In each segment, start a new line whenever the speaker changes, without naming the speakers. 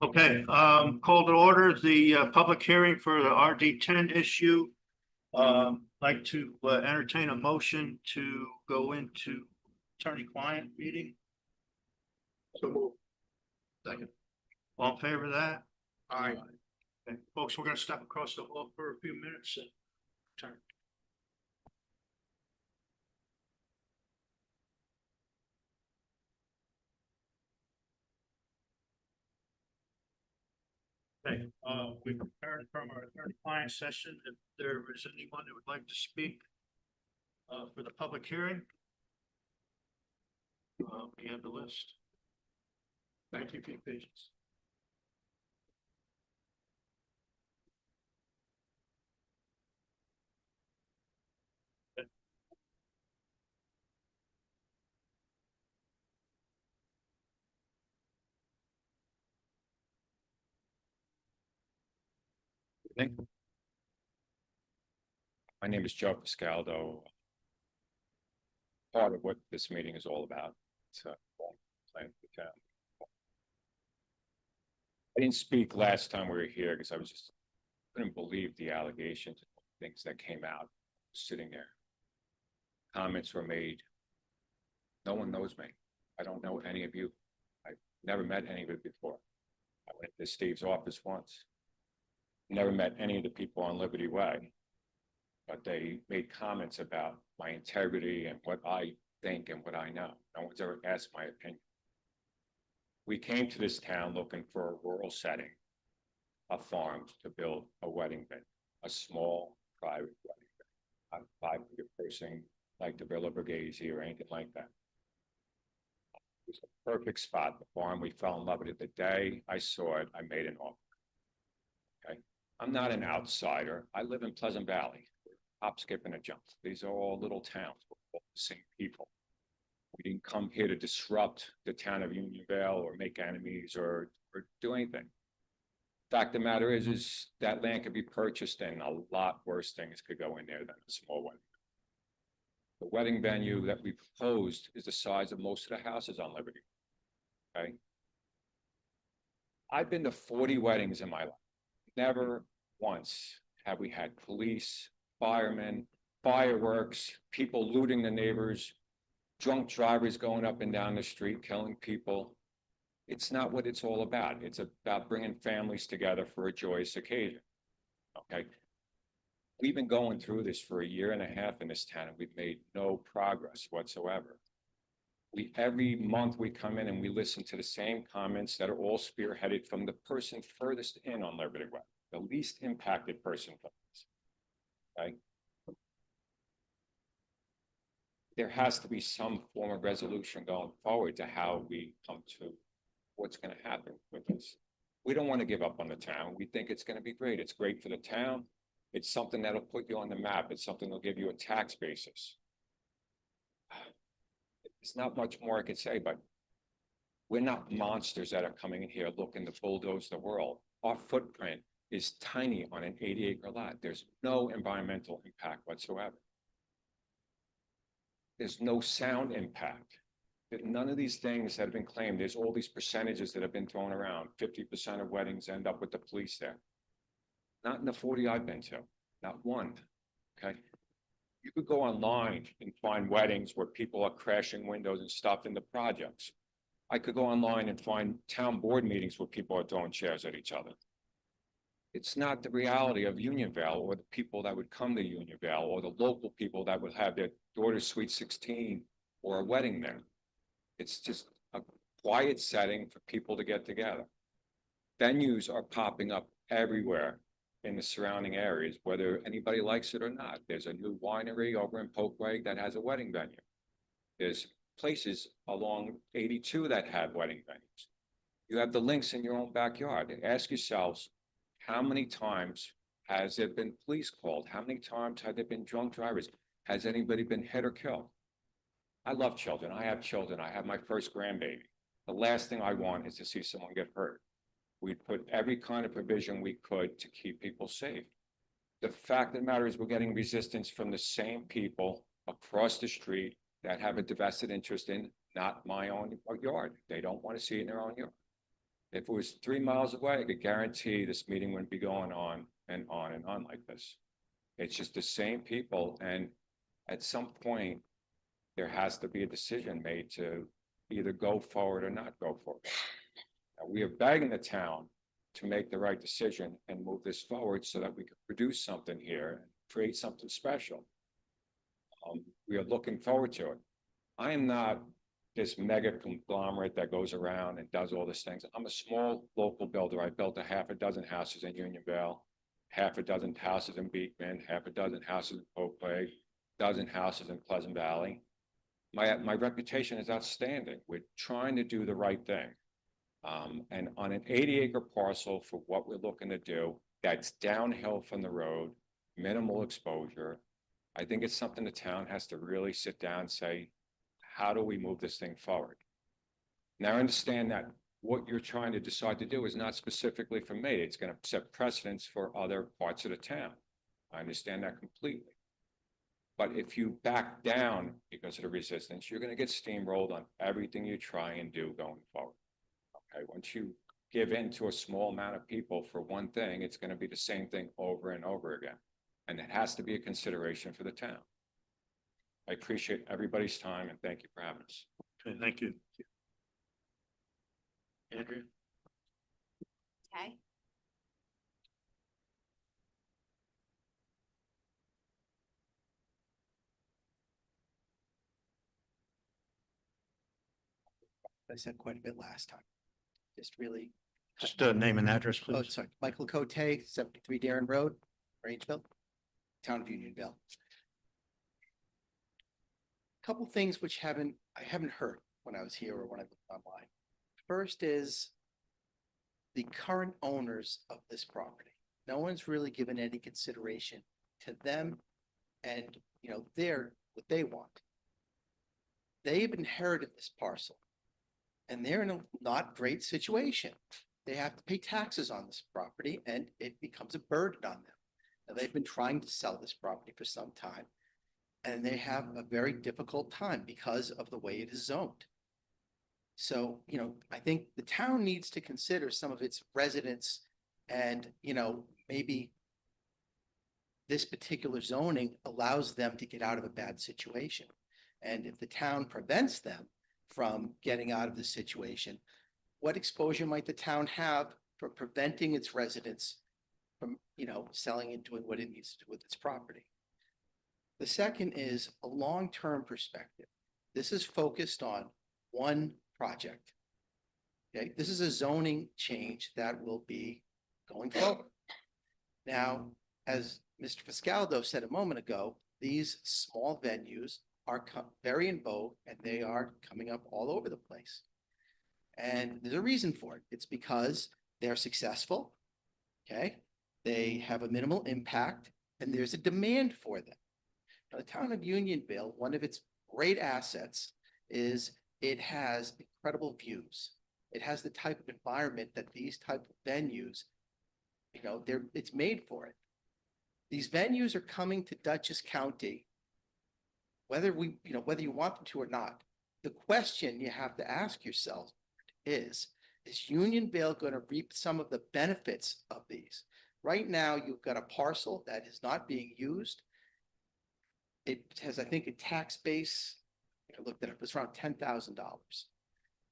Okay, call to order the public hearing for the RD10 issue. Like to entertain a motion to go into attorney-client meeting. So move. Second. All in favor of that? Aye. Okay, folks, we're gonna step across the hall for a few minutes and turn. Okay, we prepared from our attorney-client session. If there is anyone that would like to speak for the public hearing, we have the list. Thank you for your patience.
My name is Joe Pascaldo. Part of what this meeting is all about. It's a plan for the town. I didn't speak last time we were here because I was just couldn't believe the allegations and things that came out. Sitting there, comments were made. No one knows me. I don't know any of you. I've never met any of you before. I went to Steve's office once. Never met any of the people on Liberty Way. But they made comments about my integrity and what I think and what I know. No one's ever asked my opinion. We came to this town looking for a rural setting, a farm to build a wedding venue, a small private wedding venue, not a 500 person like the Villa Borghese or anything like that. It was a perfect spot, the farm. We fell in love with it the day I saw it. I made an offer. Okay, I'm not an outsider. I live in Pleasant Valley. Hop, skip, and a jump. These are all little towns. We're all the same people. We didn't come here to disrupt the town of Unionville or make enemies or do anything. Fact of the matter is that land could be purchased and a lot worse things could go in there than a small wedding. The wedding venue that we proposed is the size of most of the houses on Liberty. Okay. I've been to 40 weddings in my life. Never once have we had police, firemen, fireworks, people looting the neighbors, drunk drivers going up and down the street, killing people. It's not what it's all about. It's about bringing families together for a joyous occasion, okay? We've been going through this for 1.5 years in this town, and we've made no progress whatsoever. Every month we come in and we listen to the same comments that are all spearheaded from the person furthest in on Liberty Way, the least impacted person from this. Okay. There has to be some form of resolution going forward to how we come to what's going to happen with this. We don't want to give up on the town. We think it's going to be great. It's great for the town. It's something that'll put you on the map. It's something that'll give you a tax basis. It's not much more I could say, but we're not monsters that are coming in here looking to bulldoze the world. Our footprint is tiny on an 80-acre lot. There's no environmental impact whatsoever. There's no sound impact. None of these things that have been claimed, there's all these percentages that have been thrown around. 50% of weddings end up with the police there. Not in the 40 I've been to, not one, okay? You could go online and find weddings where people are crashing windows and stuff in the projects. I could go online and find town board meetings where people are throwing chairs at each other. It's not the reality of Unionville or the people that would come to Unionville or the local people that would have their daughter's sweet 16 or a wedding there. It's just a quiet setting for people to get together. Venues are popping up everywhere in the surrounding areas, whether anybody likes it or not. There's a new winery over in Polkway that has a wedding venue. There's places along 82 that have wedding venues. You have the links in your own backyard. Ask yourselves, how many times has there been police called? How many times have there been drunk drivers? Has anybody been hit or killed? I love children. I have children. I have my first grandbaby. The last thing I want is to see someone get hurt. We put every kind of provision we could to keep people safe. The fact of the matter is we're getting resistance from the same people across the street that have a vested interest in not my own yard. They don't want to see it in their own yard. If it was 3 miles away, I could guarantee this meeting wouldn't be going on and on and on like this. It's just the same people, and at some point, there has to be a decision made to either go forward or not go forward. Now, we are begging the town to make the right decision and move this forward so that we can produce something here, and create something special. We are looking forward to it. I am not this mega conglomerate that goes around and does all these things. I'm a small local builder. I built a half a dozen houses in Unionville, half a dozen houses in Beekman, half a dozen houses in Oakley, dozen houses in Pleasant Valley. My reputation is outstanding. We're trying to do the right thing. And on an 80-acre parcel for what we're looking to do, that's downhill from the road, minimal exposure. I think it's something the town has to really sit down and say, how do we move this thing forward? Now, I understand that what you're trying to decide to do is not specifically for me. It's going to set precedents for other parts of the town. I understand that completely. But if you back down because of the resistance, you're going to get steamrolled on everything you try and do going forward. Okay, once you give in to a small amount of people for one thing, it's going to be the same thing over and over again. And it has to be a consideration for the town. I appreciate everybody's time and thank you for having us.
Okay, thank you. Andrea?
Okay.
I said quite a bit last time. Just really.
Just name and address,
Oh,
please.
sorry, Michael Cote, 73 Darren Road, Rangeville, Town of Unionville. Couple things which I haven't heard when I was here or when I looked online. First is the current owners of this property. No one's really given any consideration to them and, you know, what they want. They've inherited this parcel and they're in a not great situation. They have to pay taxes on this property and it becomes a burden on them. Now, they've been trying to sell this property for some time and they have a very difficult time because of the way it is zoned. So, you know, I think the town needs to consider some of its residents and, you know, maybe this particular zoning allows them to get out of a bad situation. And if the town prevents them from getting out of the situation, what exposure might the town have for preventing its residents from, you know, selling and doing what it needs to do with its property? The second is a long-term perspective. This is focused on one project. Okay, this is a zoning change that will be going forward. Now, as Mr. Fiscaldo said a moment ago, these small venues are very in vogue and they are coming up all over the place. And there's a reason for it. It's because they're successful. Okay, they have a minimal impact and there's a demand for them. Now, the town of Unionville, one of its great assets is it has incredible views. It has the type of environment that these type of venues, you know, it's made for it. These venues are coming to Dutchess County, whether you want them to or not. The question you have to ask yourself is Unionville going to reap some of the benefits of these? Right now, you've got a parcel that is not being used. It has, I think, a tax base. I looked it up. It's around $10,000.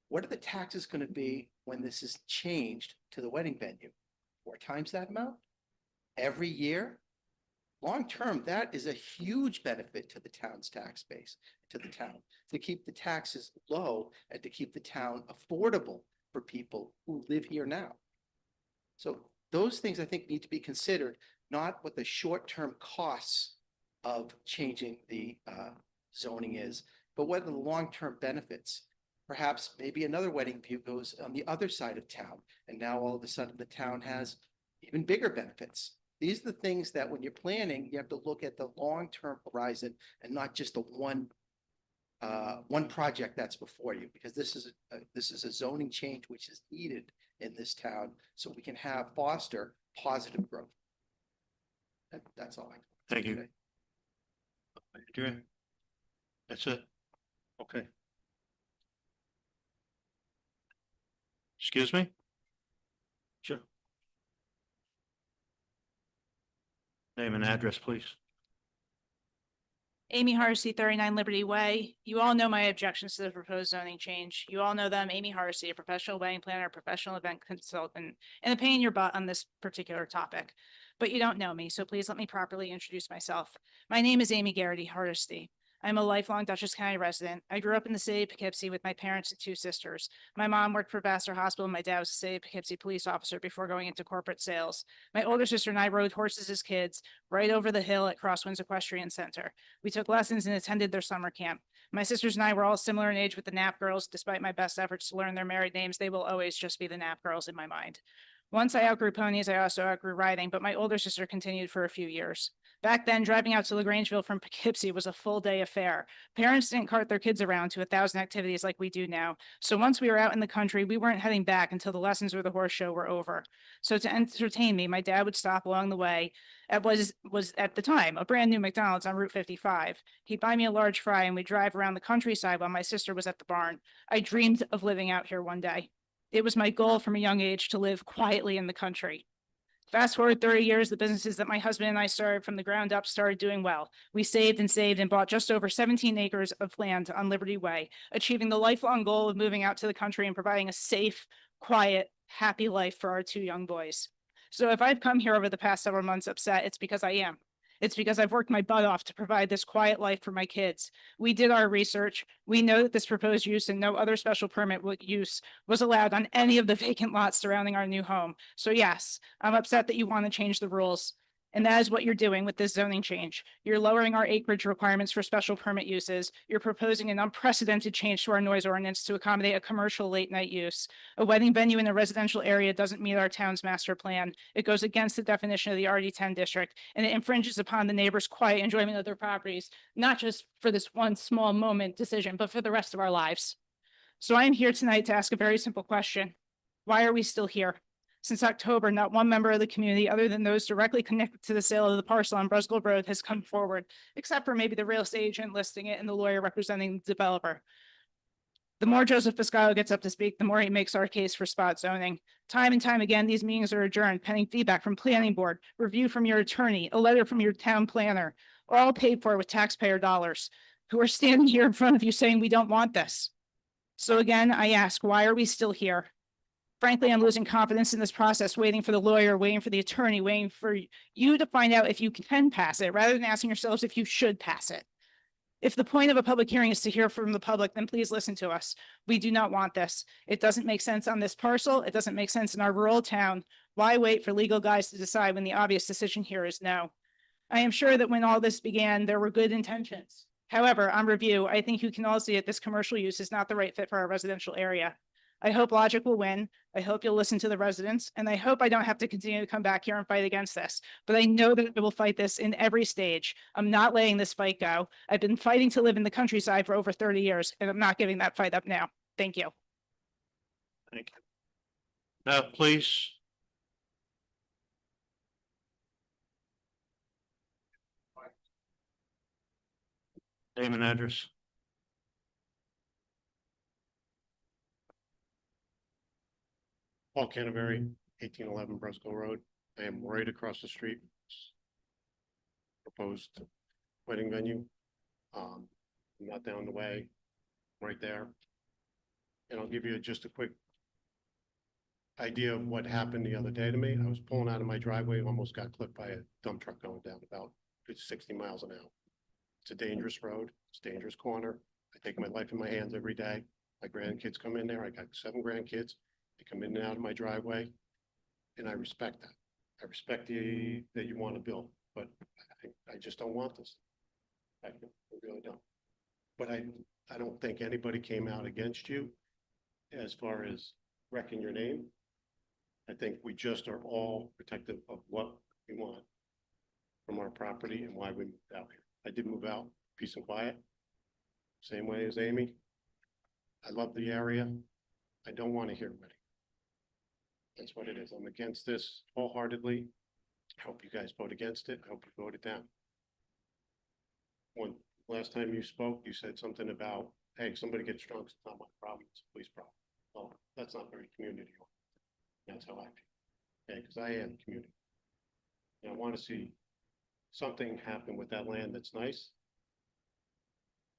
What are the taxes going to be when this is changed to the wedding venue? 4 times that amount every year? Long term, that is a huge benefit to the town's tax base, to the town, to keep the taxes low and to keep the town affordable for people who live here now. So those things I think need to be considered, not what the short-term costs of changing the zoning is, but what are the long-term benefits. Perhaps maybe another wedding venue goes on the other side of town, and now all of a sudden the town has even bigger benefits. These are the things that when you're planning, you have to look at the long-term horizon and not just the one project that's before you, because this is a zoning change which is needed in this town so we can foster positive growth. That's all.
Thank you. Andrea? That's it? Okay. Excuse me? Sure. Name and address, please.
Amy Harsey, 39 Liberty Way. You all know my objections to the proposed zoning change. You all know them. Amy Harsey, a professional wedding planner, professional event consultant, and a pain in your butt on this particular topic. But you don't know me, so please let me properly introduce myself. My name is Amy Garrity Hardesty. I'm a lifelong Dutchess County resident. I grew up in the city of Poughkeepsie with my parents and two sisters. My mom worked for Vassar Hospital, and my dad was a city of Poughkeepsie police officer before going into corporate sales. My older sister and I rode horses as kids right over the hill at Crosswinds Equestrian Center. We took lessons and attended their summer camp. My sisters and I were all similar in age with the Knapp girls. Despite my best efforts to learn their married names, they will always just be the Knapp girls in my mind. Once I outgrew ponies, I also outgrew riding, but my older sister continued for a few years. Back then, driving out to LaGrangeville from Poughkeepsie was a full day affair. Parents didn't cart their kids around to 1,000 activities like we do now. So once we were out in the country, we weren't heading back until the lessons or the horse show were over. So to entertain me, my dad would stop along the way at was at the time a brand new McDonald's on Route 55. He'd buy me a large fry and we'd drive around the countryside while my sister was at the barn. I dreamed of living out here one day. It was my goal from a young age to live quietly in the country. Fast forward 30 years, the businesses that my husband and I started from the ground up started doing well. We saved and bought just over 17 acres of land on Liberty Way, achieving the lifelong goal of moving out to the country and providing a safe, quiet, happy life for our two young boys. So if I've come here over the past several months upset, it's because I am. It's because I've worked my butt off to provide this quiet life for my kids. We did our research. We know that this proposed use and no other special permit use was allowed on any of the vacant lots surrounding our new home. So yes, I'm upset that you want to change the rules. And that is what you're doing with this zoning change. You're lowering our acreage requirements for special permit uses. You're proposing an unprecedented change to our noise ordinance to accommodate a commercial late night use. A wedding venue in a residential area doesn't meet our town's master plan. It goes against the definition of the RD10 district, and it infringes upon the neighbors' quiet enjoyment of their properties, not just for this one small moment decision, but for the rest of our lives. So I'm here tonight to ask a very simple question. Why are we still here? Since October, not one member of the community, other than those directly connected to the sale of the parcel on Brusgell Road, has come forward, except for maybe the real estate agent listing it and the lawyer representing the developer. The more Joseph Piscotto gets up to speak, the more he makes our case for spot zoning. Time and time again, these meetings are adjourned, pending feedback from planning board, review from your attorney, a letter from your town planner, all paid for with taxpayer dollars, who are standing here in front of you saying we don't want this. So again, I ask, why are we still here? Frankly, I'm losing confidence in this process, waiting for the lawyer, waiting for the attorney, waiting for you to find out if you can pass it, rather than asking yourselves if you should pass it. If the point of a public hearing is to hear from the public, then please listen to us. We do not want this. It doesn't make sense on this parcel. It doesn't make sense in our rural town. Why wait for legal guys to decide when the obvious decision here is no? I am sure that when all this began, there were good intentions. However, on review, I think you can all see that this commercial use is not the right fit for our residential area. I hope logic will win. I hope you'll listen to the residents, and I hope I don't have to continue to come back here and fight against this. But I know that I will fight this in every stage. I'm not letting this fight go. I've been fighting to live in the countryside for over 30 years, and I'm not giving that fight up now. Thank you.
Thank you. Now, please. Name and address.
Paul Canterbury, 1811 Brusco Road. I am right across the street. Proposed wedding venue. Not down the way, right there. And I'll give you just a quick idea of what happened the other day to me. I was pulling out of my driveway, almost got clipped by a dump truck going down about 60 miles an hour. It's a dangerous road. It's a dangerous corner. I take my life in my hands every day. My grandkids come in there. I got 7 grandkids. They come in and out of my driveway, and I respect that. I respect that you want to build, but I just don't want this. I really don't. But I don't think anybody came out against you as far as wrecking your name. I think we just are all protective of what we want from our property and why we moved out here. I did move out, peace and quiet, same way as Amy. I love the area. I don't want to hear wedding. That's what it is. I'm against this wholeheartedly. I hope you guys vote against it. I hope you vote it down. Last time you spoke, you said something about, hey, somebody gets drunk, it's not my problem, it's a police problem. Well, that's not very community oriented. That's how I feel. Okay, because I am commuting. And I want to see something happen with that land that's nice.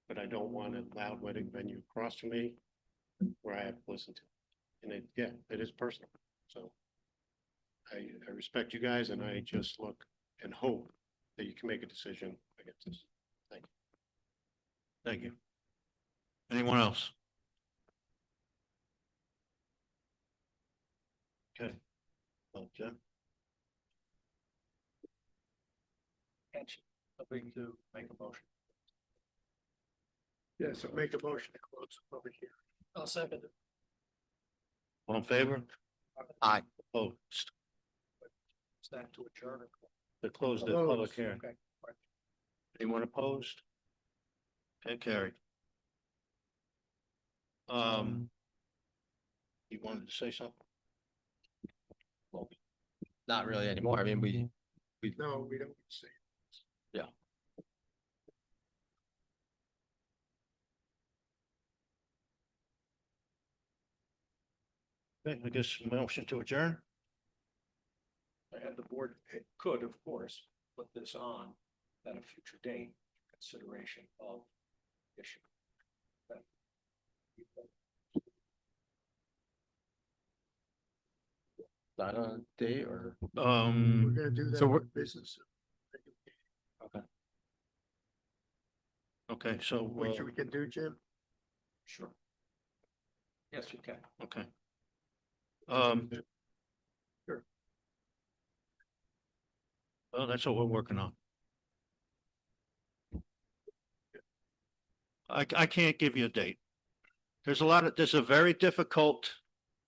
But I don't want a loud wedding venue across from me where I have to listen to. And it, yeah, it is personal, so. I respect you guys and I just look and hope that you can make a decision against this.
Thank you. Anyone else? Okay. Jim? Something to make a motion.
Yes, so make a motion to close the public hearing.
I'll second it. All in favor?
Aye.
Opposed?
Is that to adjourn?
To close the public hearing. Anyone opposed? Okay, carried. You wanted to say something?
Not really anymore. I mean,
No, we don't say.
Okay, I guess motion to adjourn.
And the board could, of course, put this on at a future date, consideration of issue.
not a day or.
Gonna do
So we're-
business.
Okay, so,
Which we can do, Jim?
Sure. Yes, you can.
okay.
Sure.
Well, that's what we're working on. I can't give you a date. There's a very difficult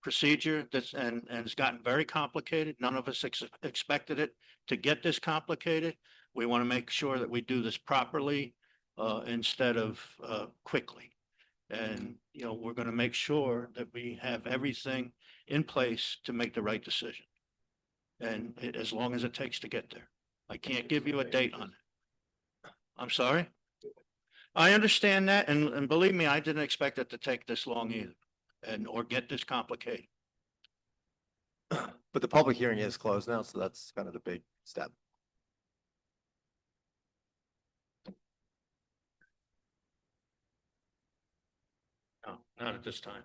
procedure and it's gotten very complicated. None of us expected it to get this complicated. We want to make sure that we do this properly, instead of, quickly. And, you know, we're going to make sure that we have everything in place to make the right decision. And as long as it takes to get there. I can't give you a date on it. I'm sorry? I understand that, and believe me, I didn't expect it to take this long either, or get this complicated.
But the public hearing is closed now, so that's kind of the big step.
No, not at this time.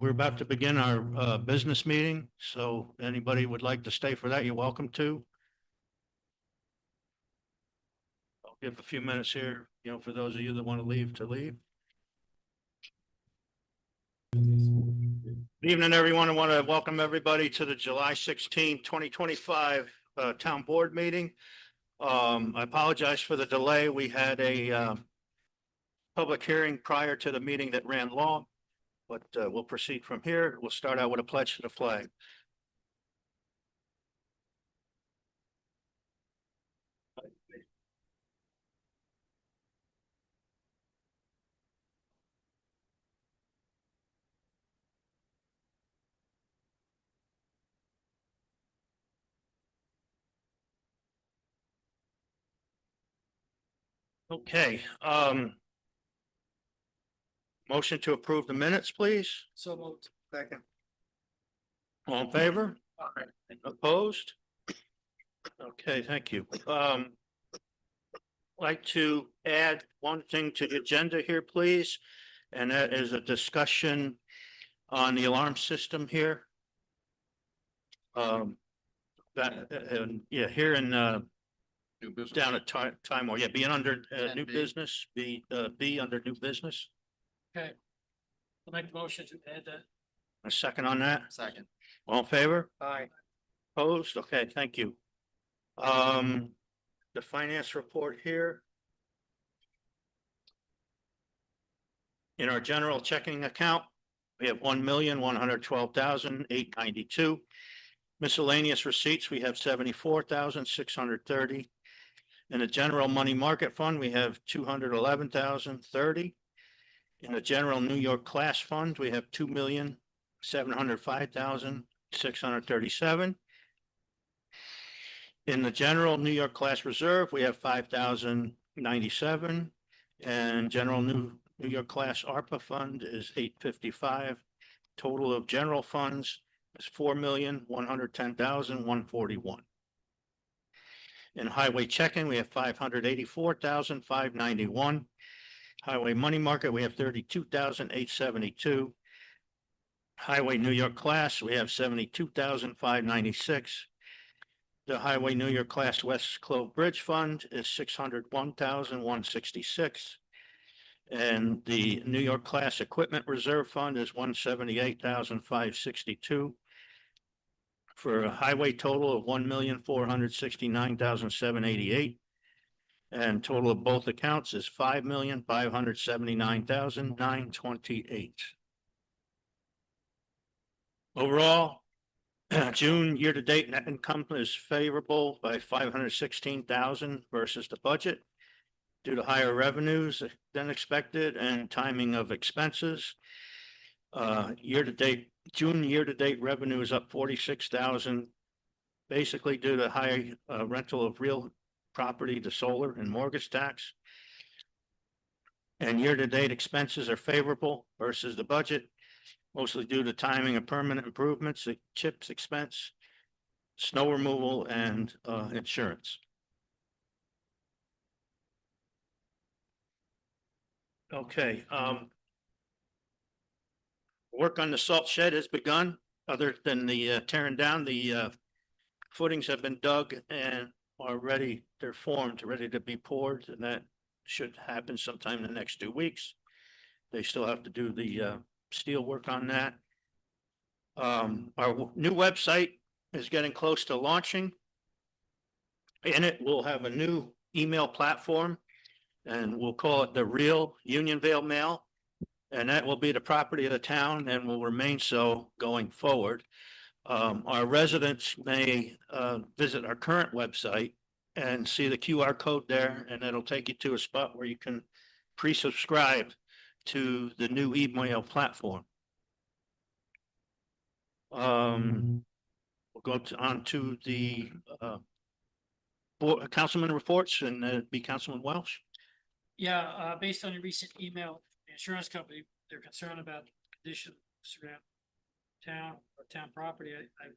We're about to begin our business meeting, so anybody would like to stay for that, you're welcome to. I'll give a few minutes here, you know, for those of you that want to leave, to leave. Good evening, everyone. I want to welcome everybody to the July 16, 2025 Town Board meeting. I apologize for the delay. We had a public hearing prior to the meeting that ran long, but we'll proceed from here. We'll start out with a pledge to the flag. Okay, motion to approve the minutes, please.
So moved.
Second.
All in favor? Opposed? Okay, thank you. Like to add one thing to the agenda here, please, and that is a discussion on the alarm system here. Here in
New business.
down at Time War, being under new
10B.
business, B under new business.
Okay. I'll make the motion to add that.
A second on that?
Second.
All in favor?
Aye.
Opposed? Okay, thank you. The finance report here. In our general checking account, we have 1,112,892. Miscellaneous receipts, we have 74,630. In the general money market fund, we have 211,030. In the general New York class fund, we have 2,705,637. In the general New York class reserve, we have 5,097, and general New York class ARPA fund is 855. total of general funds is 4,110,141. In highway checking, we have 584,591. Highway money market, we have 32,872. Highway New York class, we have 72,596. The Highway New York class West Clove Bridge Fund is 601,166. And the New York class Equipment Reserve Fund is 178,562. For a highway total of 1,469,788. And total of both accounts is 5,579,928. Overall, June year-to-date net income is favorable by 516,000 versus the budget due to higher revenues than expected and timing of expenses. Year-to-date, June year-to-date revenue is up 46,000, basically due to high rental of real property to solar and mortgage tax. And year-to-date expenses are favorable versus the budget, mostly due to timing of permanent improvements, CHIPS expense, snow removal, and insurance. Okay, work on the salt shed has begun. Other than the tearing down, the footings have been dug and are ready. They're formed, ready to be poured, and that should happen sometime in the next 2 weeks. They still have to do the steel work on that. Our new website is getting close to launching. In it, we'll have a new email platform, and we'll call it the Real Unionville Mail. And that will be the property of the town and will remain so going forward. Our residents may visit our current website and see the QR code there, and it'll take you to a spot where you can pre-subscribe to the new email platform. We'll go on to the councilman reports, and be Councilman Welsh.
Yeah, based on your recent email, the insurance company, they're concerned about the condition surrounding town or town property. I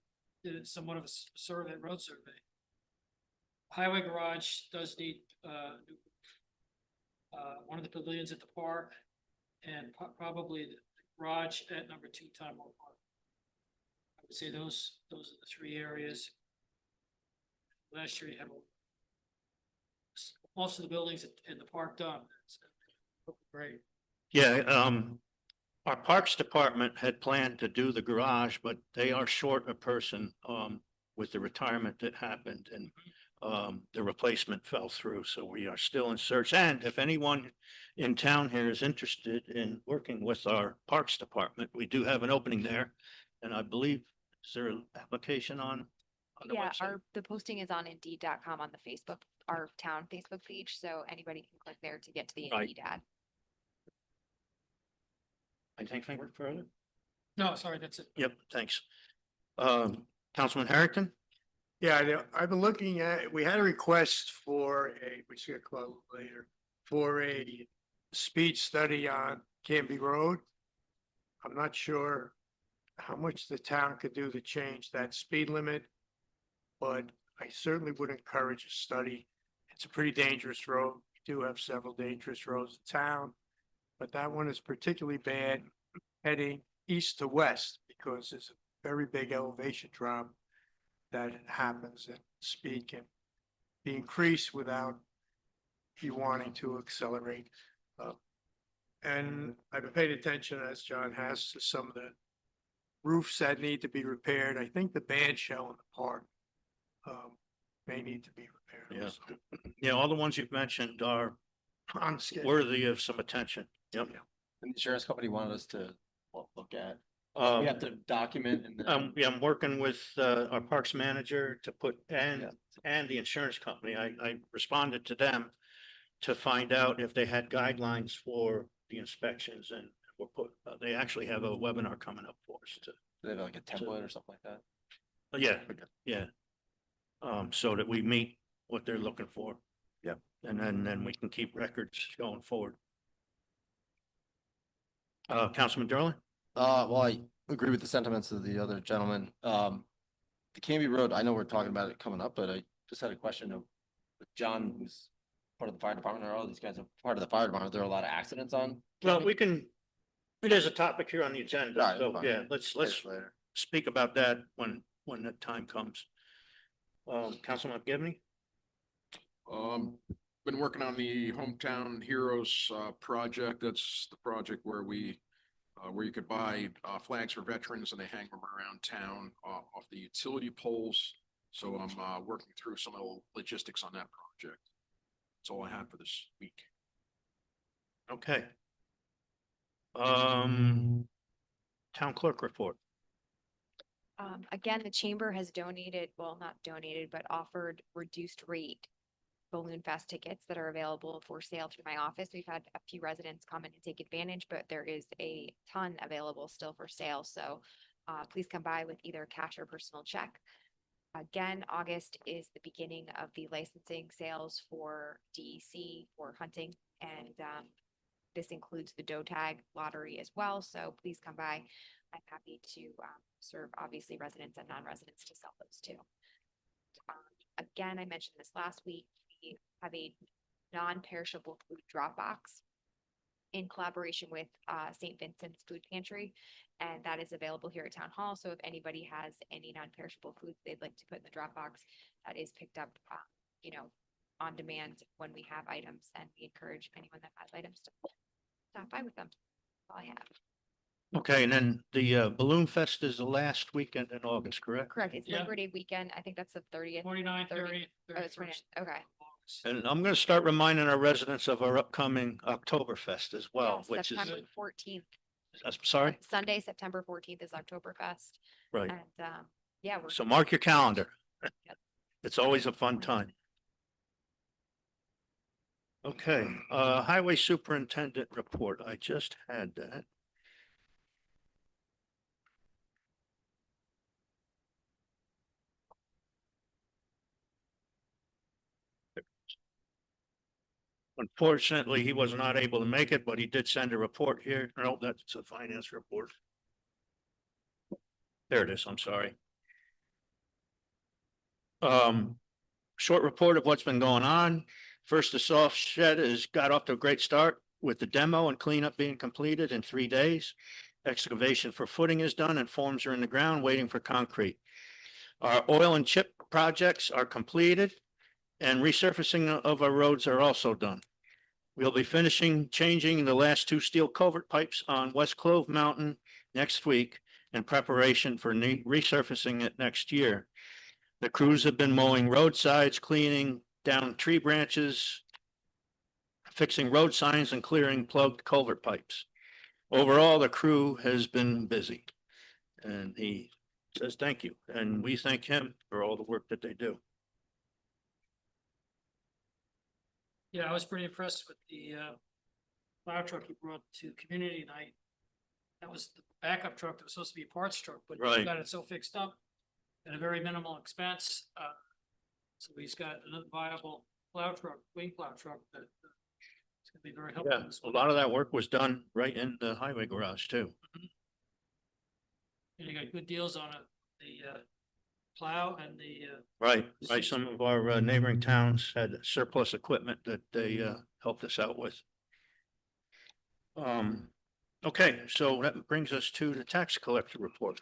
did somewhat of a survey, road survey. Highway garage does need, one of the pavilions at the park and probably the garage at number 2 Time Warner Park. I would say those are the 3 areas. Last year you had most of the buildings in the park done. It's great.
Yeah, our Parks Department had planned to do the garage, but they are short a person with the retirement that happened, and the replacement fell through. So we are still in search. And if anyone in town here is interested in working with our Parks Department, we do have an opening there. And I believe, is there an application on the
Yeah,
website?
the posting is on Indeed.com on the Facebook, our town Facebook page, so anybody can click there to get to the
Right.
Indeed ad.
Anything further?
No, sorry, that's it.
Yep, thanks. Councilman Harrington?
Yeah, I've been looking at, we had a request for which we'll close later, for a speed study on Canby Road. I'm not sure how much the town could do to change that speed limit, but I certainly would encourage a study. It's a pretty dangerous road. We do have several dangerous roads in town, but that one is particularly bad heading east to west because there's a very big elevation drop that happens, and speed can be increased without you wanting to accelerate. And I've paid attention, as John has, to some of the roofs that need to be repaired. I think the band shell in the park may need to be repaired.
Yeah.
also.
Yeah, all the ones you've mentioned are
On schedule.
worthy of some attention. Yep.
And the insurance company wanted us to look at.
Um,
We have to document and.
yeah, I'm working with our parks manager to put,
Yeah.
and the insurance company. I responded to them to find out if they had guidelines for the inspections, and we're they actually have a webinar coming up for us to,
They have like a template or something like that.
yeah, yeah. So that we meet what they're looking for.
Yep.
And then we can keep records going forward. Councilman Durley?
Well, agree with the sentiments of the other gentleman. The Canby Road, I know we're talking about it coming up, but I just had a question of with John, who's part of the fire department, or all these guys are part of the fire department. There are a lot of accidents on.
Well,
Canby?
we can, it is a topic here on the agenda,
Right,
so
fine.
yeah, let's
Later.
speak about that when the time comes. Councilman Givney?
Been working on the Hometown Heroes project. That's the project where where you could buy flags for veterans and they hang them around town off the utility poles. So I'm working through some of the logistics on that project. That's all I have for this week.
Okay. Town clerk report.
Again, the chamber has donated, well, not donated, but offered reduced rate Balloon Fest tickets that are available for sale through my office. We've had a few residents come in and take advantage, but there is a ton available still for sale. So please come by with either cash or personal check. Again, August is the beginning of the licensing sales for DEC for hunting, and this includes the Doe Tag lottery as well. So please come by. I'm happy to serve obviously residents and non-residents to sell those too. Again, I mentioned this last week. We have a non-perishable food drop box in collaboration with St. Vincent's Food Pantry, and that is available here at Town Hall. So if anybody has any non-perishable foods they'd like to put in the drop box, that is picked up, on demand when we have items, and we encourage anyone that has items to stop by with them. That's all I have.
Okay, and then the Balloon Fest is the last weekend in August, correct?
Correct. It's
Yeah.
Labor Day weekend. I think that's the 30th.
29,
30.
30.
Oh, it's 29. Okay.
And I'm gonna start reminding our residents of our upcoming Oktoberfest as well,
Yes,
which is,
September 14th.
I'm sorry,
Sunday, September 14th is Oktoberfest.
right?
And yeah, we're.
So mark your calendar.
Yep.
It's always a fun time. Okay, Highway Superintendent report. I just had that. Unfortunately, he was not able to make it, but he did send a report here. No, that's a finance report. There it is. I'm sorry. Short report of what's been going on. First, the soft shed has got off to a great start with the demo and cleanup being completed in 3 days. Excavation for footing is done and forms are in the ground waiting for concrete. Our oil and chip projects are completed and resurfacing of our roads are also done. We'll be changing the last 2 steel culvert pipes on West Clove Mountain next week in preparation for resurfacing it next year. The crews have been mowing roadsides, cleaning down tree branches, fixing road signs and clearing plugged culvert pipes. Overall, the crew has been busy. And he says thank you. And we thank him for all the work that they do.
Yeah, I was pretty impressed with the plow truck he brought to community night. That was the backup truck that was supposed to be a parts truck, but he
Right.
got it so fixed up at a very minimal expense. So he's got another viable plow truck, wing plow truck that it's gonna be very helpful.
Yeah, a lot of that work was done right in the highway garage too.
And you got good deals on it, the plow and the
Right. Some of our neighboring towns had surplus equipment that they helped us out with. Okay, so that brings us to the tax collector report.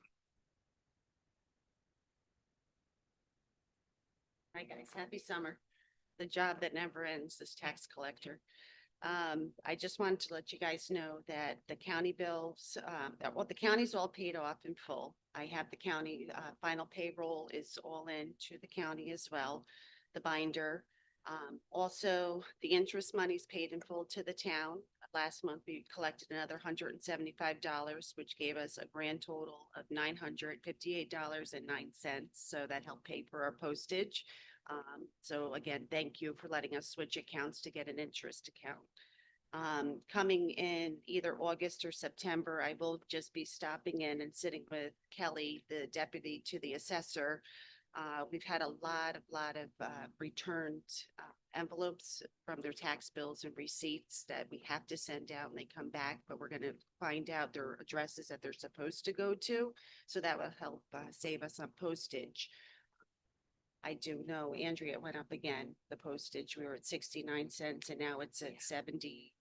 Hi, guys. Happy summer. The job that never ends, this tax collector. I just wanted to let you guys know that the county bills, the county's all paid off in full. I have the county, final payroll is all in to the county as well, the binder. Also, the interest money's paid in full to the town. Last month, we collected another $175, which gave us a grand total of $958.09. So that helped pay for our postage. So again, thank you for letting us switch accounts to get an interest account. Coming in either August or September, I will just be stopping in and sitting with Kelly, the deputy to the assessor, We've had a lot of returned envelopes from their tax bills and receipts that we have to send out and they come back, but we're gonna find out their addresses that they're supposed to go to. So that will help save us on postage. I do know Andrea went up again, the postage. We were at 69 cents and now it's at 70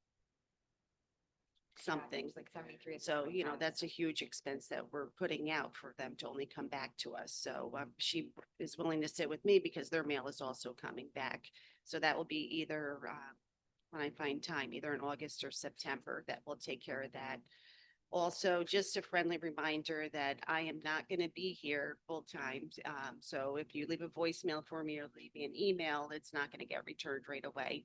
something.
It's like 73.
So, you know, that's a huge expense that we're putting out for them to only come back to us. So she is willing to sit with me because their mail is also coming back. So that will be either when I find time, either in August or September, that will take care of that. Also, just a friendly reminder that I am not going to be here full time. So if you leave a voicemail for me or leave me an email, it's not going to get returned right away.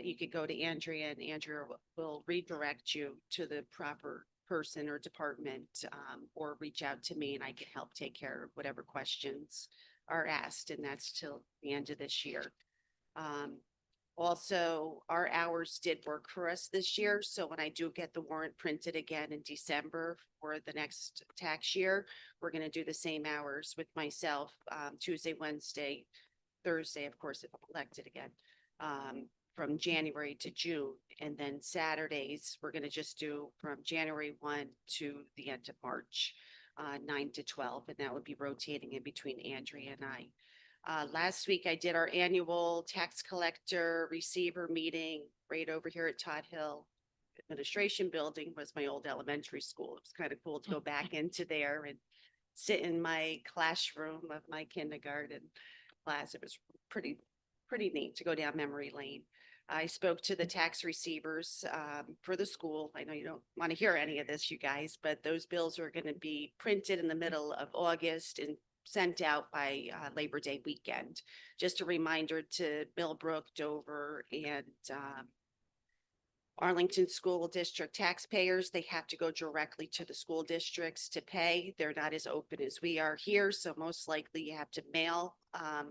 You could go to Andrea and Andrea will redirect you to the proper person or department, or reach out to me and I can help take care of whatever questions are asked. And that's till the end of this year. Also, our hours did work for us this year. So when I do get the warrant printed again in December for the next tax year, we're going to do the same hours with myself, Tuesday, Wednesday, Thursday, of course, if I'm elected again. From January to June, and then Saturdays, we're gonna just do from January 1 to the end of March, 9 to 12, and that would be rotating in between Andrea and I. Last week, I did our annual tax collector receiver meeting right over here at Todd Hill Administration Building. Was my old elementary school. It was kind of cool to go back into there and sit in my classroom of my kindergarten class. It was pretty neat to go down memory lane. I spoke to the tax receivers for the school. I know you don't want to hear any of this, you guys, but those bills are going to be printed in the middle of August and sent out by Labor Day weekend. Just a reminder to Millbrook, Dover, and Arlington School District taxpayers, they have to go directly to the school districts to pay. They're not as open as we are here, so most likely you have to mail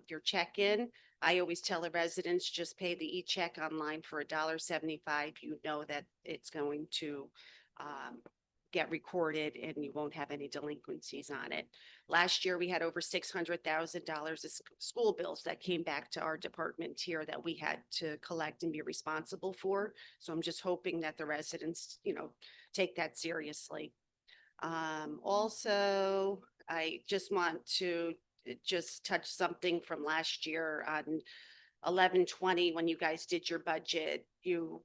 your check in. I always tell the residents, just pay the e-check online for $1.75. You know that it's going to get recorded and you won't have any delinquencies on it. Last year, we had over $600,000 of school bills that came back to our department here that we had to collect and be responsible for. So I'm just hoping that the residents, you know, take that seriously. Also, I just want to just touch something from last year on 11/20, when you guys did your budget. You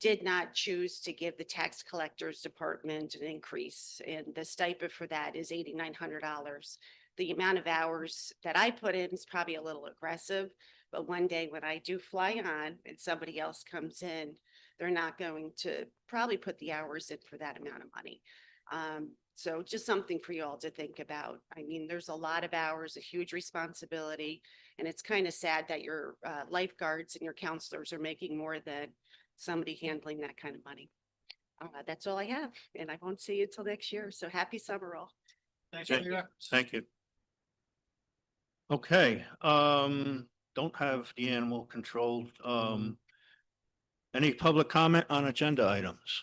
did not choose to give the tax collectors department an increase, and the stipend for that is $8,900. The amount of hours that I put in is probably a little aggressive, but one day when I do fly on and somebody else comes in, they're not going to probably put the hours in for that amount of money. So just something for you all to think about. I mean, there's a lot of hours, a huge responsibility, and it's kind of sad that your lifeguards and your counselors are making more than somebody handling that kind of money. That's all I have, and I won't see you till next year. So happy summer all.
Thanks for
Okay.
your efforts.
Thank you. Okay, don't have the animal control. Any public comment on agenda items?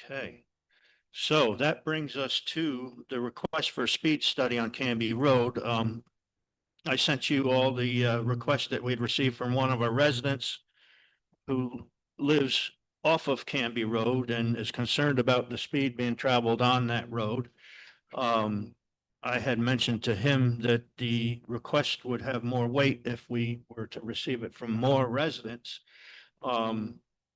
Okay, so that brings us to the request for a speed study on Canby Road. I sent you all the requests that we'd received from one of our residents who lives off of Canby Road and is concerned about the speed being traveled on that road. I had mentioned to him that the request would have more weight if we were to receive it from more residents.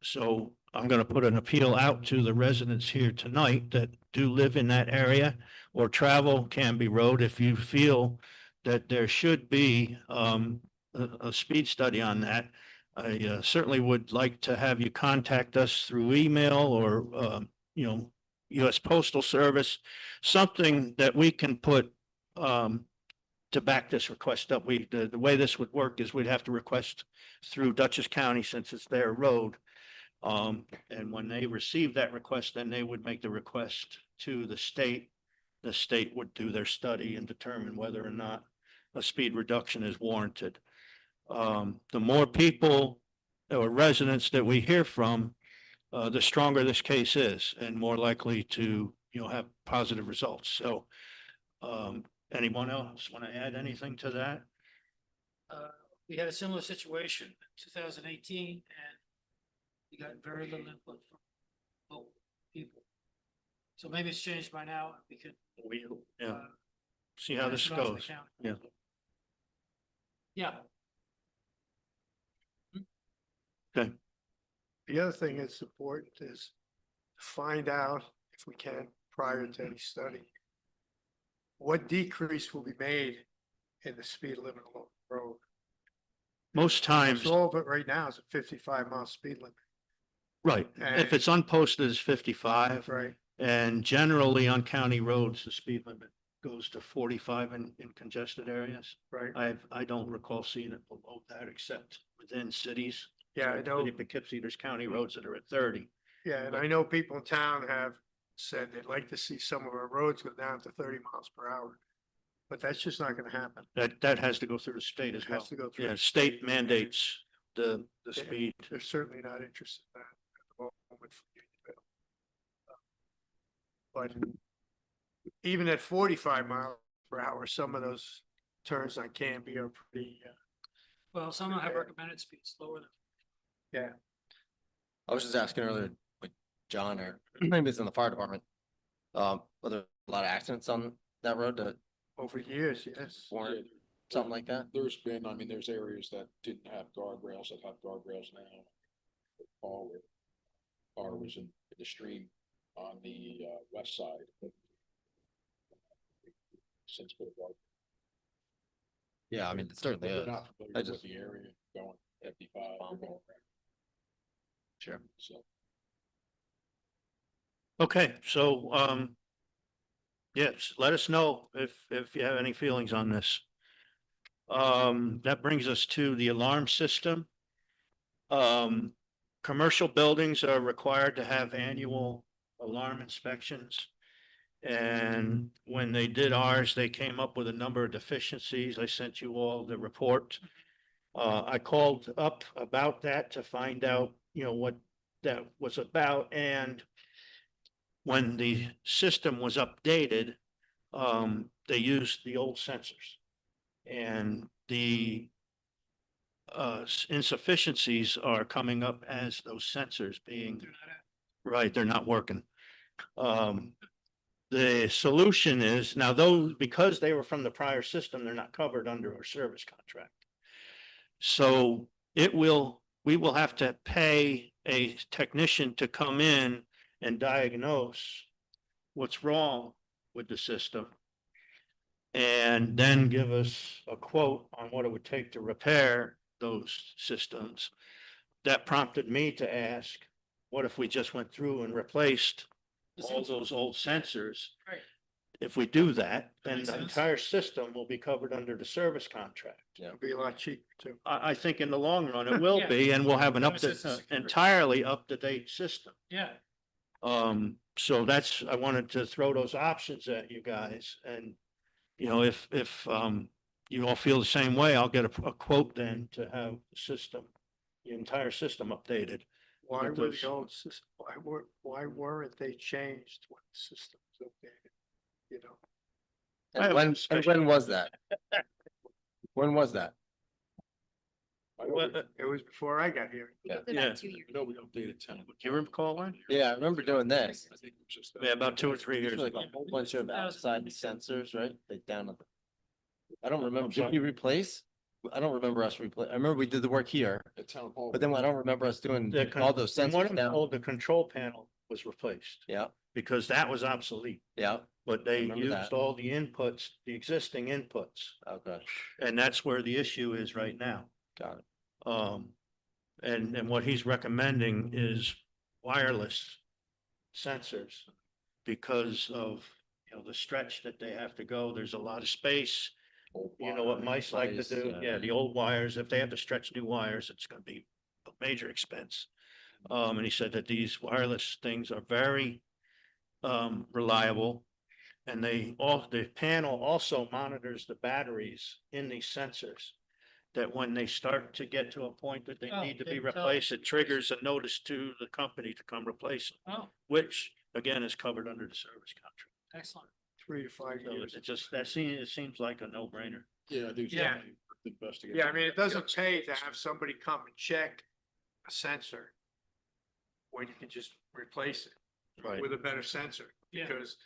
So I'm going to put an appeal out to the residents here tonight that do live in that area or travel Canby Road. If you feel that there should be a speed study on that, I certainly would like to have you contact us through email or, you know, U.S. Postal Service, something that we can put to back this request up. The way this would work is we'd have to request through Dutchess County since it's their road. And when they receive that request, then they would make the request to the state. The state would do their study and determine whether or not a speed reduction is warranted. The more people or residents that we hear from, the stronger this case is and more likely to, you know, have positive results. So Anyone else want to add anything to that?
We had a similar situation in 2018 and we got very little input from local people. So maybe it's changed by now. We could.
Yeah, see how this
pass it on to the
goes.
county.
Yeah.
Yeah,
Okay,
The other thing that's important is to find out, if we can, prior to any study, what decrease will be made in the speed limit along the road.
most times,
So all of it right now is a 55-mile speed limit,
right, if it's unposted, it's 55.
right?
And generally on county roads, the speed limit goes to 45 in congested areas.
Right.
I don't recall seeing it below that except within cities.
Yeah, I know.
City of Poughkeepsie, there's county roads that are at 30.
Yeah, and I know people in town have said they'd like to see some of our roads go down to 30 miles per hour. But that's just not gonna happen.
That has to go through the state as
It
well.
has to go through.
Yeah,
the
state mandates the
Yeah.
speed.
They're certainly not interested in that at the moment. for Unionville. But even at 45 miles per hour, some of those turns on Canby are pretty,
well, some have recommended speeds lower than.
yeah.
I was just asking earlier, like John or maybe it's in the fire department. Are there a lot of accidents on that road that
Over years, yes.
warrant something like that?
There's been, I mean, there's areas that didn't have guardrails that have guardrails now. Car was in the stream on the west side. Since put a guard.
Yeah, I mean, it certainly
They're
is.
not
I
familiar with
just-
the area going 55. or going around.
Sure.
So.
Okay, so, yes, let us know if you have any feelings on this. That brings us to the alarm system. Commercial buildings are required to have annual alarm inspections. And when they did ours, they came up with a number of deficiencies. I sent you all the report. I called up about that to find out, what that was about, and when the system was updated, they used the old sensors. And the insufficiencies are coming up as those sensors being, right, they're not working. The solution is, now those, because they were from the prior system, they're not covered under our service contract. So we will have to pay a technician to come in and diagnose what's wrong with the system. And then give us a quote on what it would take to repair those systems. That prompted me to ask, what if we just went through and replaced all those old sensors?
Right.
If we do that, then
Makes
the
sense.
entire system will be covered under the service contract.
It'll be a lot cheaper too.
I think in the long run, it will
Yeah.
be, and we'll have an
Have a sense of security.
entirely up-to-date system.
Yeah,
So that's, I wanted to throw those options at you guys, and, if you all feel the same way, I'll get a quote then to have the system, the entire system updated.
Why
With
were
those-
the old system, why weren't they changed when the system was updated?
I have
And
special-
when was that? When was that?
Well,
It was before I got here.
Yeah.
It's about 2 years.
No, we updated 10.
Do you recall one?
Yeah, I remember doing this.
I think it was just.
Yeah, about 2 or 3 years
There's like
ago.
a whole bunch of outside sensors, right? They down at the. I don't remember, did
sorry.
we replace? I don't remember us replace, I remember we did the work here,
At town hall.
but then I don't remember us doing all those
And one
sensors
of them
down.
told the control panel was replaced
Yeah,
because that was obsolete,
yeah,
but they
remember that.
used all the inputs, the existing inputs.
okay,
And that's where the issue is right now.
got it.
And what he's recommending is wireless sensors because of, the stretch that they have to go. There's a lot of space. You know what mice like to
Mice,
do? Yeah, the old wires, if they have to stretch new wires, it's gonna be a major expense. And he said that these wireless things are very reliable. And the panel also monitors the batteries in these sensors. That when they start to get to a point that they
Oh,
need to
they
be
tell-
replaced, it triggers a notice to the company to come replace them,
oh,
which again is covered under the service contract.
excellent.
3 to 5
So
years.
it just, it seems like a no-brainer.
Yeah, I do.
Yeah.
The best to get
Yeah, I
done.
mean, it doesn't pay to have somebody come and check a sensor when you can just replace it
Right.
with a better sensor,
Yeah.
because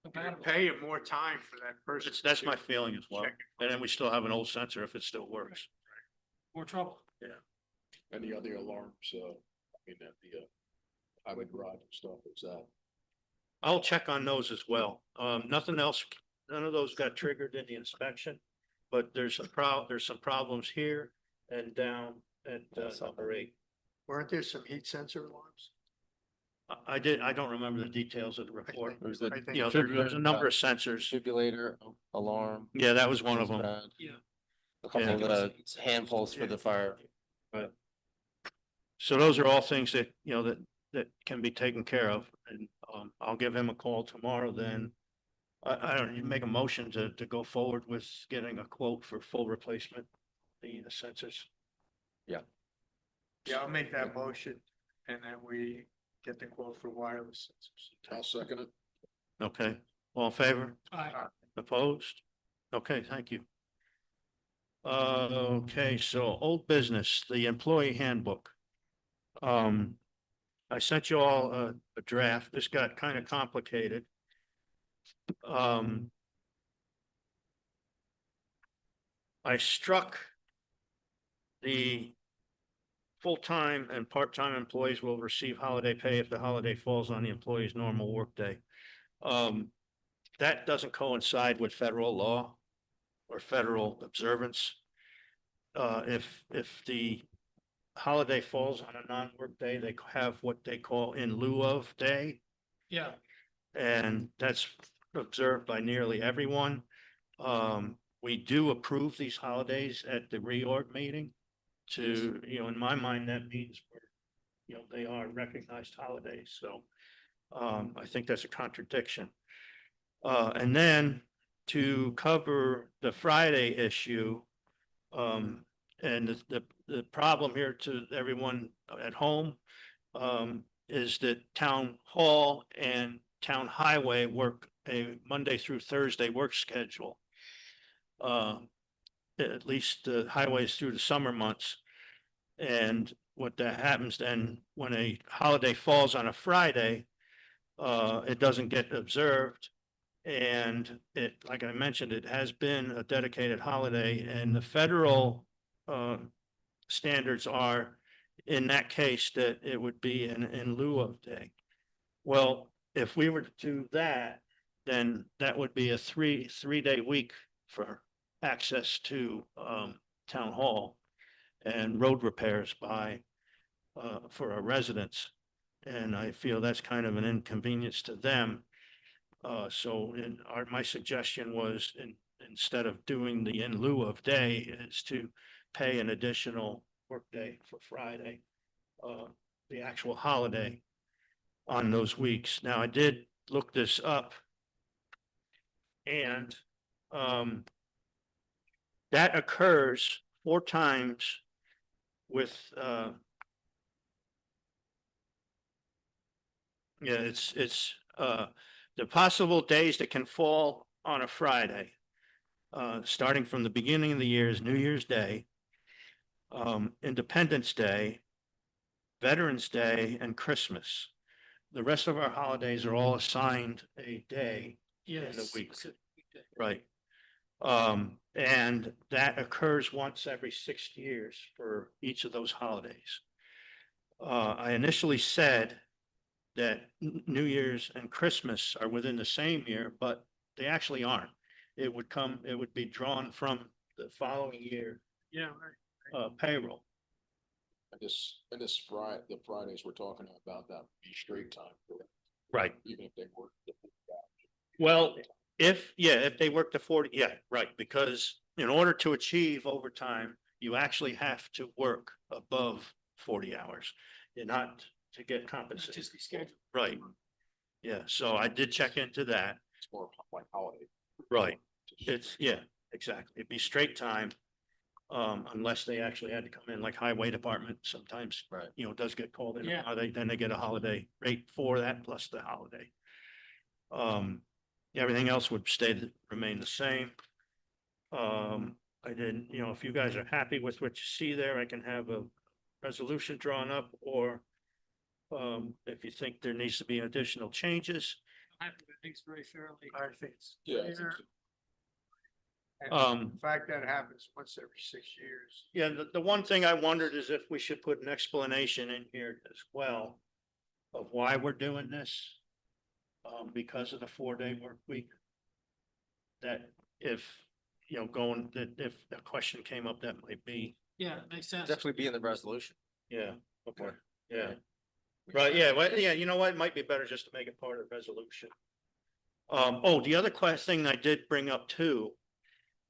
you're
Compatible.
paying more time for that person.
That's
to
my feeling as well.
check it.
And then we still have an old sensor if it still works.
More trouble.
And the other alarms, I mean, at the highway garage and stuff, is that?
I'll check on those as well. Nothing else, none of those got triggered in the inspection. But there's some problems here and down at number 8.
Weren't there some heat sensor alarms?
I don't remember the details of the report.
There's the
I think-
You know, there's a number of sensors.
defibrillator, alarm.
Yeah, that was one of them.
pad,
Yeah.
A couple of the hand pulls for the fire.
So those are all things that, you know, that can be taken care of. And I'll give him a call tomorrow then. I don't, you make a motion to go forward with getting a quote for full replacement, the sensors.
Yeah, I'll make that motion, and then we get the quote for wireless sensors.
I'll second it.
Okay, all in favor?
Aye.
Opposed? Okay, thank you. Okay, so old business, the employee handbook. I sent you all a draft. This got kind of complicated. I struck the full-time and part-time employees will receive holiday pay if the holiday falls on the employee's normal workday. That doesn't coincide with federal law or federal observance. If the holiday falls on a non-work day, they have what they call in lieu of day.
Yeah.
And that's observed by nearly everyone. We do approve these holidays at the reorg meeting to, you know, in my mind, that means, you know, they are recognized holidays. So I think that's a contradiction. And then to cover the Friday issue, and the problem here to everyone at home is that town hall and town highway work a Monday through Thursday work schedule. At least the highways through the summer months. And what that happens then, when a holiday falls on a Friday, it doesn't get observed. And it, like I mentioned, it has been a dedicated holiday, and the federal standards are in that case that it would be in lieu of day. Well, if we were to do that, then that would be a three-day week for access to town hall and road repairs by for our residents. And I feel that's kind of an inconvenience to them. So my suggestion was instead of doing the in lieu of day is to pay an additional workday for Friday, the actual holiday on those weeks. Now, I did look this up, and that occurs 4 times with it's the possible days that can fall on a Friday, starting from the beginning of the year is New Year's Day, Independence Day, Veterans Day, and Christmas. The rest of our holidays are all assigned a day in the
Yes.
week. Right. And that occurs once every 6 years for each of those holidays. I initially said that New Year's and Christmas are within the same year, but they actually aren't. It would be drawn from the following year
Yeah, right.
payroll.
And this Friday, the Fridays we're talking about, that would be straight time, correct?
Right.
Even if they work.
Well, if they work the 40, yeah, right, because in order to achieve overtime, you actually have to work above 40 hours. You're not to get
It's
compensated.
just the schedule.
Right. Yeah, so I did check into that.
It's more like holiday.
Right. It's, yeah, exactly. It'd be straight time. Unless they actually had to come in like highway department, sometimes,
Right.
you know, does get called in.
Yeah.
Then they get a holiday rate for that plus the holiday. Everything else would remain the same. I didn't, if you guys are happy with what you see there, I can have a resolution drawn up, or if you think there needs to be additional changes.
I think it's very fairly.
I think it's.
Yeah, I think
fair.
so.
And the fact that happens once every 6 years.
Yeah, the one thing I wondered is if we should put an explanation in here as well of why we're doing this. Because of the 4-day work week. That if, if a question came up, that might be,
Yeah, it makes sense.
Definitely be in the resolution.
yeah, okay, yeah. Right, yeah, well, yeah, you know what, it might be better just to make it part of the resolution. The other thing I did bring up too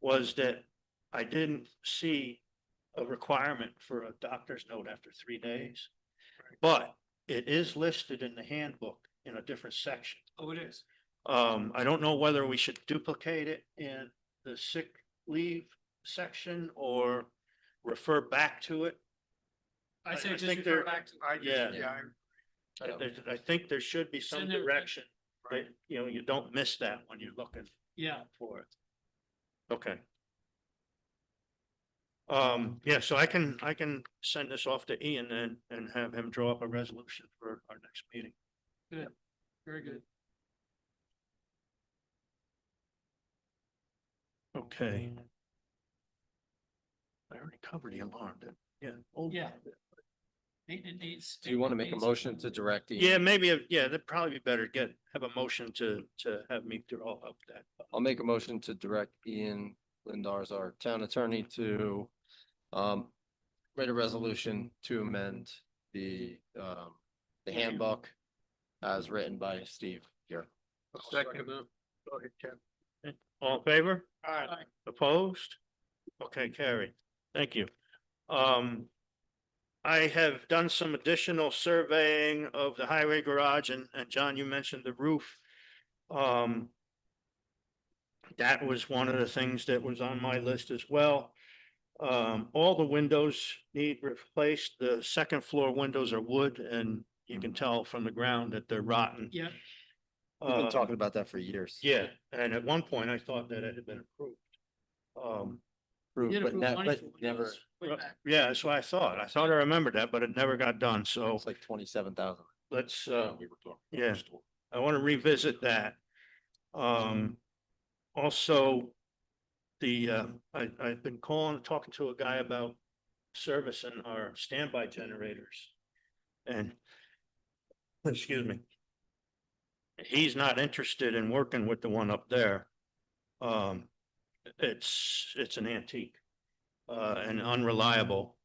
was that I didn't see a requirement for a doctor's note after 3 days. But it is listed in the handbook in a different section.
Oh, it is.
I don't know whether we should duplicate it in the sick leave section or refer back to it.
I say
I
just
think
refer
they're-
back to.
Yeah. I think there should be
in
some
there.
direction, that, you don't miss that when you're looking
Yeah,
for it. Okay. Yeah, so I can send this off to Ian and have him draw up a resolution for our next meeting.
very good.
Okay. I already covered the alarm, yeah.
Yeah. It needs.
Do you want to make a motion to direct? Ian?
Yeah, maybe, that'd probably be better, have a motion to have me draw up that.
I'll make a motion to direct Ian Lindars, our town attorney, to write a resolution to amend the handbook as written by Steve here.
Second. Go ahead, Ken.
All in favor?
Aye.
Opposed? Okay, carried. Thank you. I have done some additional surveying of the highway garage and John, you mentioned the roof. That was one of the things that was on my list as well. All the windows need replaced. The second floor windows are wood and you can tell from the ground that they're rotten.
Yeah,
We've been talking about that for years.
Yeah, and at one point I thought that it had been approved.
Approved,
did
but
approve
ne-
money
but
for
never,
windows way back.
Yeah, that's what I thought. I thought I remembered that, but it never got done. So
it's like 27,000.
let's,
We were talking.
yeah. I want to revisit that. Also, I've been talking to a guy about servicing our standby generators. And, excuse me. He's not interested in working with the one up there. It's an antique, and unreliable.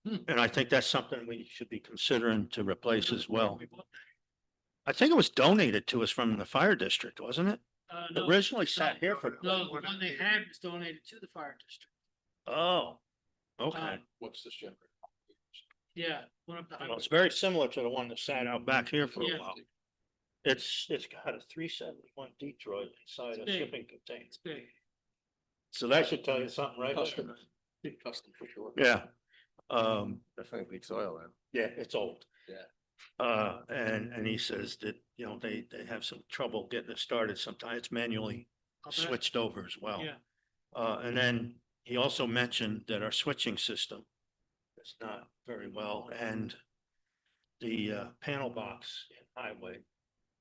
And I think that's something we should be considering to replace as well. I think it was donated to us from the fire district, wasn't it? It
No,
originally sat here for.
no, the one they had was donated to the fire district.
Oh, okay.
What's this generator?
Yeah, one up the
Well,
highway.
it's very similar to the one that sat out back here for a
Yeah.
while. It's got a 371 Detroit inside a
It's big.
shipping container.
It's big.
So that should tell you something, right?
Custom. Custom for sure.
Yeah.
Definitely leaks oil then.
Yeah, it's old.
Yeah.
And he says that, they have some trouble getting it started sometimes. It's manually
I'll bet.
switched over as well.
Yeah,
And then he also mentioned that our switching system is not very well, and the panel box in highway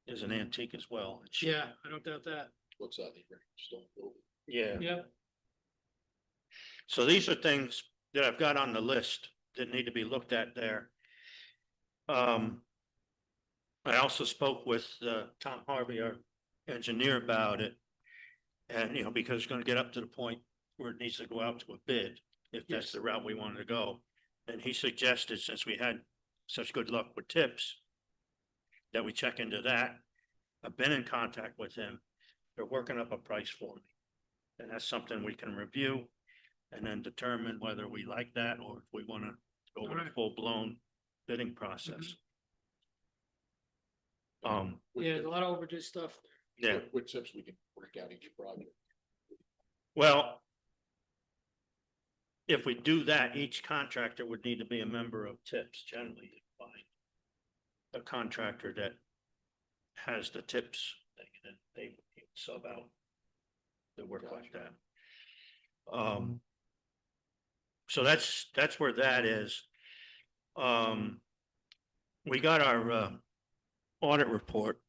is an antique as well. It's-
yeah, I don't doubt that.
What's that? Stone building.
Yeah,
Yeah,
so these are things that I've got on the list that need to be looked at there. I also spoke with Tom Harvey, our engineer, about it. And, because it's gonna get up to the point where it needs to go out to a bid, if that's
Yes.
the route we want to go. And he suggested, since we had such good luck with tips, that we check into that. I've been in contact with him. They're working up a price for me. And that's something we can review and then determine whether we like that or if we want to go with a
Alright.
full-blown bidding process.
yeah, there's a lot of overdue stuff.
Yeah,
What tips we can break out each project?
well, if we do that, each contractor would need to be a member of TIPS generally to find a contractor that has the TIPS thing, and they would sub out. The work like that. So that's where that is. We got our audit report.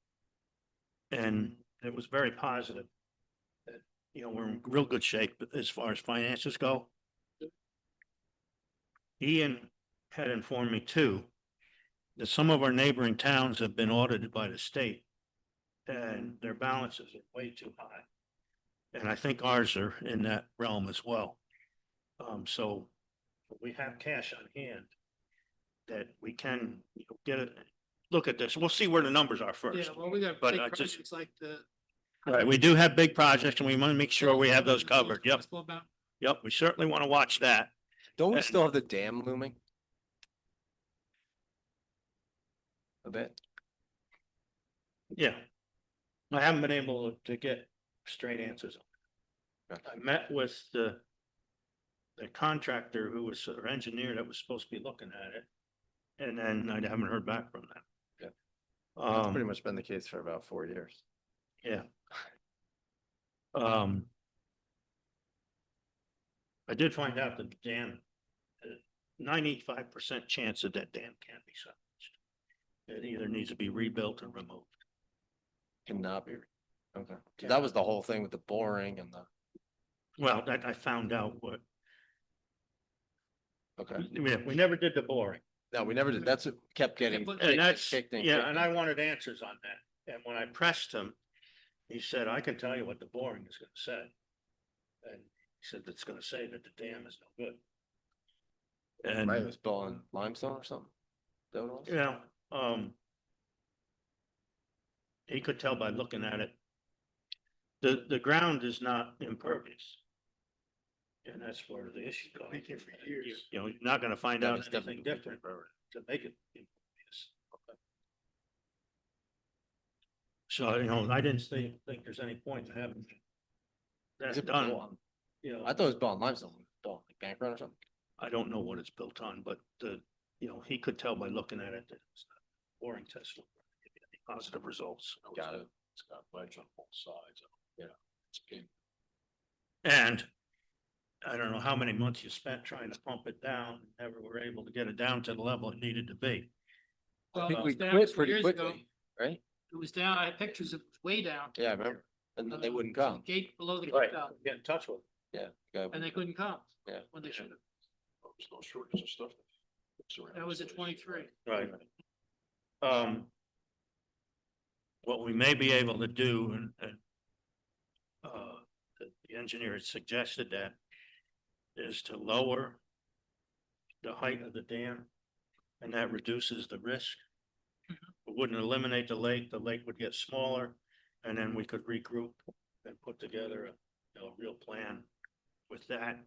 And it was very positive. That, you know, we're in real good shape as far as finances go. Ian had informed me too, that some of our neighboring towns have been audited by the state. And their balances are way too high. And I think ours are in that realm as well. So we have cash on hand that we can, you know, get it, look at this. We'll see where the numbers are
Yeah,
first.
well, we got
But
big
I just-
projects like the.
Right, we do have big projects and we want to make sure we have those covered. Yep,
Basketball mountain.
yep, we certainly want to watch that.
Don't we
And-
still have the dam looming? A bit.
Yeah. I haven't been able to get straight answers.
Okay.
I met with the contractor who was, or engineer that was supposed to be looking at it. And then I haven't heard back from them.
Yeah. That's pretty
Um,
much been the case for about 4 years.
yeah. I did find out that the dam, 95% chance that that dam can't be salvaged. It either needs to be rebuilt or removed.
Cannot be. Okay.
Yeah.
That was the whole thing with the boring and the,
Well, that I found out what,
okay.
we never did the boring.
No, we never did. That's what kept getting.
but-
And that's,
kicked in,
yeah,
kicked
and
in.
I wanted answers on that. And when I pressed him, he said, I can tell you what the boring is gonna say. And he said, it's gonna say that the dam is no good. And,
Right, it was built on limestone or something? Is that what it was?
you know, he could tell by looking at it. The ground is not impervious. And that's where the issue comes.
Been here for years.
You know, you're not gonna find
That
out
is
anything
definitely
different to make it impervious. So, you know, I didn't think there's any point in having
Is
that
it
done,
built on?
you know.
I thought it was built on limestone, built like bank run or something.
I don't know what it's built on, but you know, he could tell by looking at it that it's not boring test. Will give you any positive results.
Got it.
It's got ledge on both sides. Yeah. It's big.
And I don't know how many months you spent trying to pump it down, never were able to get it down to the level it needed to be.
Well,
I think
it
we
was down
quit
2
pretty
years ago.
quickly, right?
It was down, I had pictures, it was way down.
Yeah, I remember. And then they wouldn't
The
come.
Gate below the
Right,
gate,
get in touch with
Yeah. guy
and they
wouldn't
couldn't come.
Yeah.
When they should have.
There's no shortage of stuff.
That was at 23.
right. What we may be able to do and the engineer had suggested that is to lower the height of the dam, and that reduces the risk. It wouldn't eliminate the lake would get smaller, and then we could regroup and put together a real plan with that.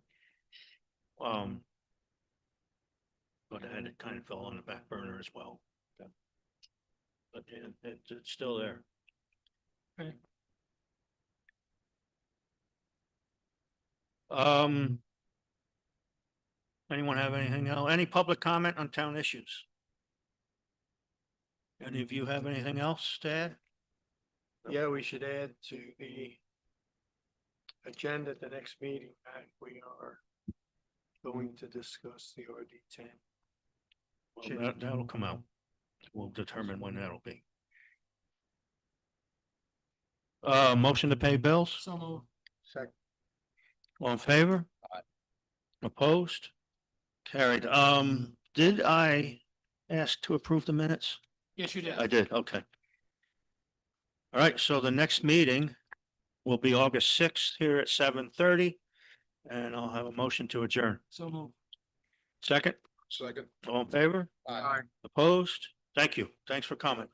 But it kind of fell on the back burner as well. But it's still there.
Okay.
Anyone have anything else? Any public comment on town issues? Any of you have anything else to add?
Yeah, we should add to the agenda at the next meeting that we are going to discuss the RD10.
Well, that'll come out. We'll determine when that'll be. Motion to pay bills?
So moved.
Second.
All in favor?
Aye.
Opposed? Carried. Did I ask to approve the minutes?
Yes, you did.
I did, okay. All right, so the next meeting will be August 6th here at 7:30. And I'll have a motion to adjourn.
So moved.
Second,
Second.
all in favor?
Aye.
Opposed? Thank you. Thanks for coming.